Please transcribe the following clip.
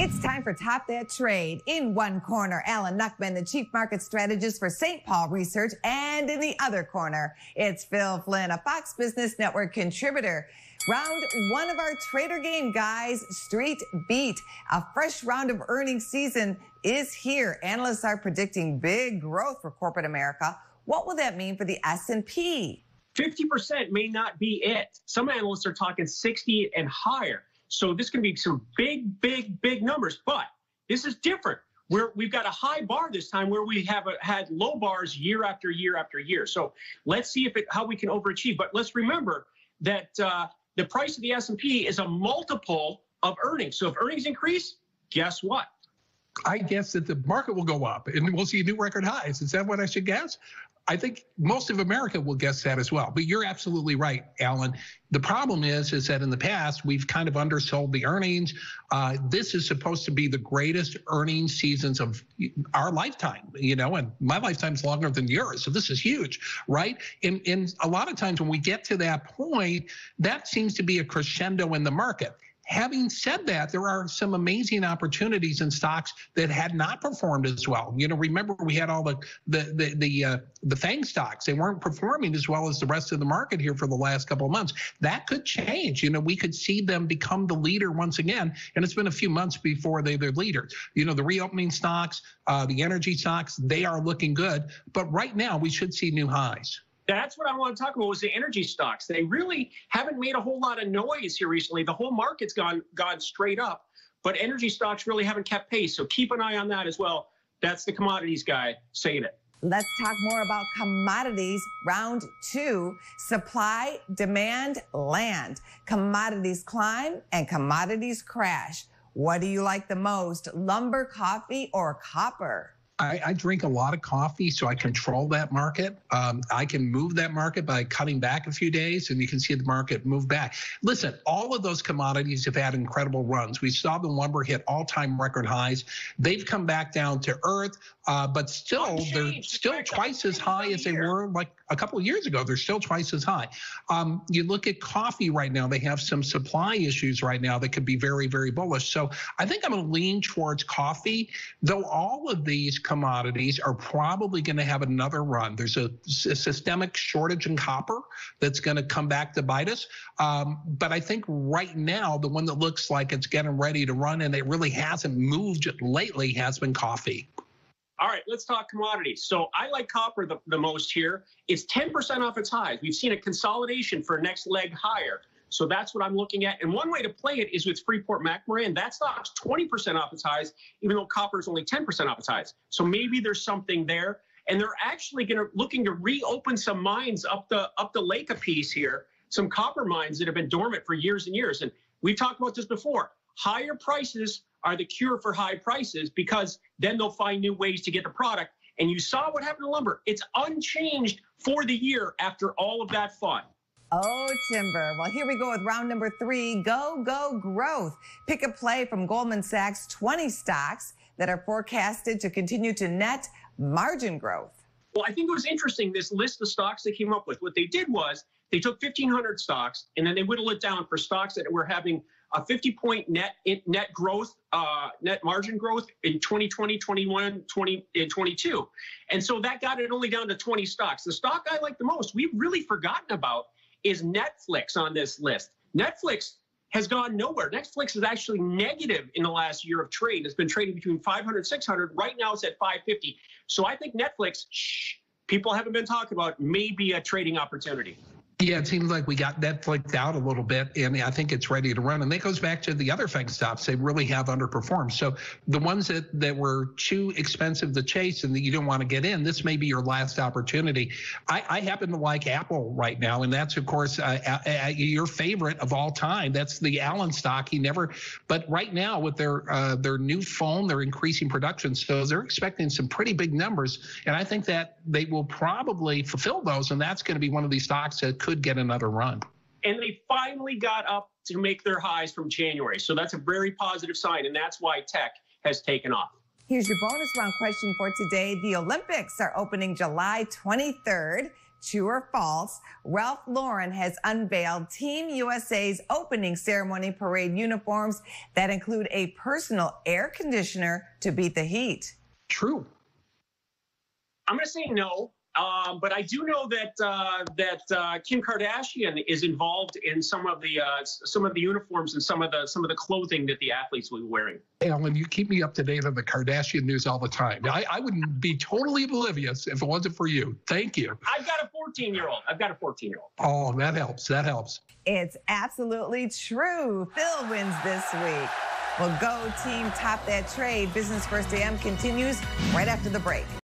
It's time for Top That Trade. In one corner, Alan Nuckman, the chief market strategist for St. Paul Research. And in the other corner, it's Phil Flynn, a Fox Business Network contributor. Round one of our trader game, guys. Street beat. A fresh round of earnings season is here. Analysts are predicting big growth for corporate America. What will that mean for the S&P? 50% may not be it. Some analysts are talking 60 and higher. So this can be some big numbers, but this is different. We've got a high bar this time where we have had low bars year after year after year. So let's see how we can overachieve. But let's remember that the price of the S&P is a multiple of earnings. So if earnings increase, guess what? I guess that the market will go up and we'll see new record highs. Is that what I should guess? I think most of America will guess that as well. But you're absolutely right, Alan. The problem is that in the past, we've kind of undersold the earnings. This is supposed to be the greatest earnings seasons of our lifetime, and my lifetime's longer than yours. So this is huge, right? And a lot of times when we get to that point, that seems to be a crescendo in the market. Having said that, there are some amazing opportunities in stocks that had not performed as well. Remember we had all the FANG stocks. They weren't performing as well as the rest of the market here for the last couple of months. That could change. We could see them become the leader once again. And it's been a few months before they're the leader. The reopening stocks, the energy stocks, they are looking good. But right now we should see new highs. That's what I want to talk about was the energy stocks. They really haven't made a whole lot of noise here recently. The whole market's gone straight up, but energy stocks really haven't kept pace. So keep an eye on that as well. That's the commodities guy saying it. Let's talk more about commodities. Round two, supply, demand, land. Commodities climb and commodities crash. What do you like the most, lumber, coffee, or copper? I drink a lot of coffee, so I control that market. I can move that market by cutting back a few days, and you can see the market move back. Listen, all of those commodities have had incredible runs. We saw the lumber hit all-time record highs. They've come back down to earth, but still, they're still twice as high as they were like a couple of years ago. They're still twice as high. You look at coffee right now, they have some supply issues right now that could be very, very bullish. So I think I'm going to lean towards coffee, though all of these commodities are probably going to have another run. There's a systemic shortage in copper that's going to come back to bite us. But I think right now, the one that looks like it's getting ready to run and it really hasn't moved lately has been coffee. All right, let's talk commodities. So I like copper the most here. It's 10% off its highs. We've seen a consolidation for next leg higher. So that's what I'm looking at. And one way to play it is with Freeport-McMoRan. That stock's 20% off its highs, even though copper is only 10% off its highs. So maybe there's something there. And they're actually looking to reopen some mines up the lake a piece here, some copper mines that have been dormant for years and years. And we've talked about this before. Higher prices are the cure for high prices because then they'll find new ways to get the product. And you saw what happened to lumber. It's unchanged for the year after all of that fun. Oh, timber. Well, here we go with round number three, go growth. Pick a play from Goldman Sachs, 20 stocks that are forecasted to continue to net margin growth. Well, I think it was interesting, this list of stocks they came up with. What they did was they took 1,500 stocks and then they whittled it down for stocks that were having a 50-point net growth, net margin growth in 2020, 21, 20, and 22. And so that got it only down to 20 stocks. The stock I like the most, we've really forgotten about, is Netflix on this list. Netflix has gone nowhere. Netflix is actually negative in the last year of trade. It's been trading between 500, 600. Right now it's at 550. So I think Netflix, people haven't been talking about, may be a trading opportunity. Yeah, it seems like we got Netflix out a little bit, and I think it's ready to run. And that goes back to the other FANG stocks. They really have underperformed. So the ones that were too expensive to chase and that you don't want to get in, this may be your last opportunity. I happen to like Apple right now, and that's, of course, your favorite of all time. That's the Allen stock. But right now with their new phone, they're increasing production. So they're expecting some pretty big numbers. And I think that they will probably fulfill those, and that's going to be one of these stocks that could get another run. And they finally got up to make their highs from January. So that's a very positive sign, and that's why tech has taken off. Here's your bonus round question for today. The Olympics are opening July 23rd. True or false, Ralph Lauren has unveiled Team USA's opening ceremony parade uniforms that include a personal air conditioner to beat the heat. True. I'm going to say no. But I do know that Kim Kardashian is involved in some of the uniforms and some of the clothing that the athletes will be wearing. Alan, you keep me up to date on the Kardashian news all the time. I wouldn't be totally oblivious if it wasn't for you. Thank you. I've got a 14-year-old. Oh, that helps. That helps. It's absolutely true. Phil wins this week. Well, go team, top that trade. Business First AM continues right after the break.